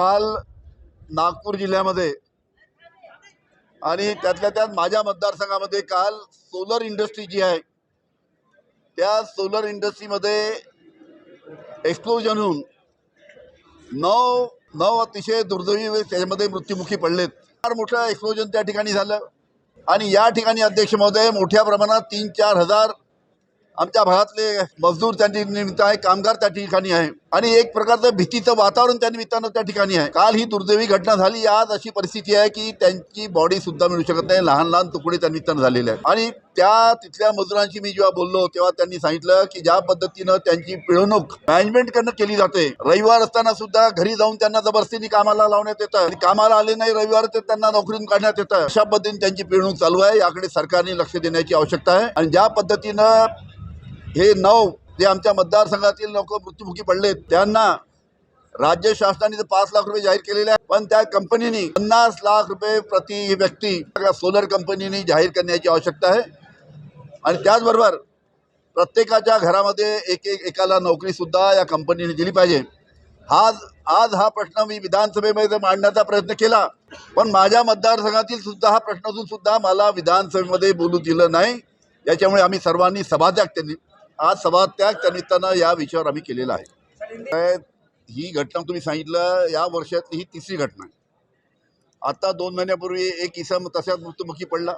काल नागपूर जिल्ह्यामध्ये आणि त्यातल्या त्यात माझ्या मतदारसंघामध्ये काल सोलर इंडस्ट्री जी आहे त्या सोलर इंडस्ट्रीमध्ये एक्सप्लोजन होऊन नऊ अतिशय दुर्दैवी त्याच्यामध्ये मृत्युमुखी पडलेत। फार मोठं एक्सप्लोजन त्या ठिकाणी झालं आणि या ठिकाणी अध्यक्ष महोदय मोठ्या प्रमाणात 3-4 हजार आमच्या भागातले मजदूर त्या निमित्त आहे, कामगार त्या ठिकाणी आहे आणि एक प्रकारचं भीतीचं वातावरण त्या निमित्तानं त्या ठिकाणी आहे। काल ही दुर्दैवी घटना झाली। आज अशी परिस्थिती आहे की त्यांची बॉडी सुद्धा मिळू शकत नाही, लहान लहान तुकडे त्या निमित्तानं झालेले आहेत। आणि त्या तिथल्या मजुरांशी मी जेव्हा बोललो तेव्हा त्यांनी सांगितलं की ज्या पद्धतीनं त्यांची पिळवणूक मॅनेजमेंटकडनं केली जाते, रविवार असताना सुद्धा घरी जाऊन त्यांना जबरदस्तीने कामाला लावण्यात येतं आणि कामाला आले नाही रविवार तर त्यांना नोकरीतून काढण्यात येतं। अशा पद्धतीने त्यांची पिळवणूक चालू आहे। याकडे सरकारने लक्ष देण्याची आवश्यकता आहे आणि ज्या पद्धतीनं हे 9 जे आमच्या मतदारसंघातील लोक मृत्युमुखी पडले त्यांना राज्य शासनाने 5 लाख रुपये जाहीर केलेले आहे, पण त्या कंपनीने 50 लाख रुपये प्रति व्यक्ती सोलर कंपनीने जाहीर करण्याची आवश्यकता आहे आणि त्याचबरोबर प्रत्येकाच्या घरामध्ये एकाला नोकरी सुद्धा या कंपनीने दिली पाहिजे। आज हा प्रश्न मी विधानसभेमध्ये मांडण्याचा प्रयत्न केला, पण माझ्या मतदारसंघातील सुद्धा हा प्रश्न असून सुद्धा मला विधानसभेमध्ये बोलू दिलं नाही। याच्यामुळे आम्ही सर्वांनी आज सभात्याग त्या निमित्तानं या विषयावर आम्ही केलेला आहे। ही घटना तुम्ही सांगितलं या वर्षातली ही तिसरी घटना आहे। आता 2 महिन्यापूर्वी एक इसम तशाच मृत्युमुखी पडला,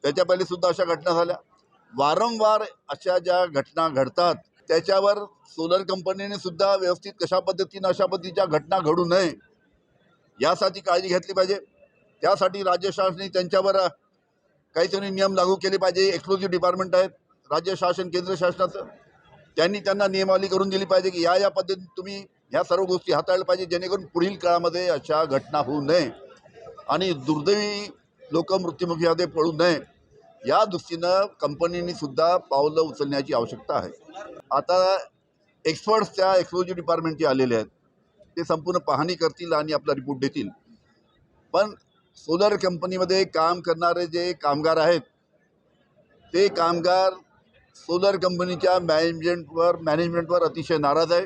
त्याच्या पहिले सुद्धा अशा घटना झाल्या। वारंवार अशा ज्या घटना घडतात त्याच्यावर सोलर कंपनीने सुद्धा व्यवस्थित अशा पद्धतीच्या घटना घडू नये यासाठी काळजी घेतली पाहिजे। त्यासाठी राज्य शासनाने त्यांच्यावर काहीतरी नियम लागू केले पाहिजे। एक्सक्लुझिव्ह डिपार्टमेंट आहेत राज्य शासन केंद्र शासनाचं, त्यांनी त्यांना नियमावली करून दिली पाहिजे की या पद्धतीने तुम्ही ह्या सर्व गोष्टी हाताळल्या पाहिजे जेणेकरून पुढील काळामध्ये अशा घटना होऊ नये आणि दुर्दैवी लोक मृत्युमुखीमध्ये पडू नये या दृष्टीनं कंपनीने सुद्धा पावलं उचलण्याची आवश्यकता आहे। आता एक्सपर्ट्स त्या एक्सक्लुझिव्ह डिपार्टमेंटचे आलेले आहेत, ते संपूर्ण पाहणी करतील आणि आपला रिपोर्ट देतील। पण सोलर कंपनीमध्ये काम करणारे जे कामगार आहेत ते कामगार सोलर कंपनीच्या मॅनेजमेंटवर अतिशय नाराज आहे।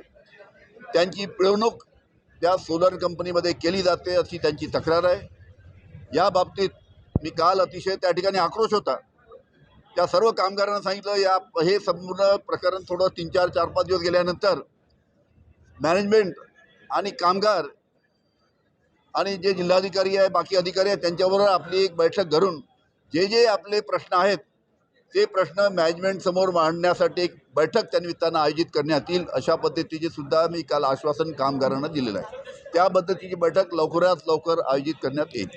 त्यांची पिळवणूक त्या सोलर कंपनीमध्ये केली जाते अशी त्यांची तक्रार आहे। या बाबतीत मी काल अतिशय त्या ठिकाणी आक्रोश होता। त्या सर्व कामगारांना सांगितलं हे संपूर्ण प्रकरण थोडं 3-4 दिवस गेल्यानंतर मॅनेजमेंट आणि कामगार आणि जे जिल्हाधिकारी आहे बाकी अधिकारी आहेत त्यांच्याबरोबर आपली एक बैठक करून जे आपले प्रश्न आहेत ते प्रश्न मॅनेजमेंट समोर मांडण्यासाठी एक बैठक त्या निमित्तानं आयोजित करण्यात येईल अशा पद्धतीचे सुद्धा मी काल आश्वासन कामगारांना दिलेलं आहे। त्या पद्धतीची बैठक लवकरात लवकर आयोजित करण्यात येईल।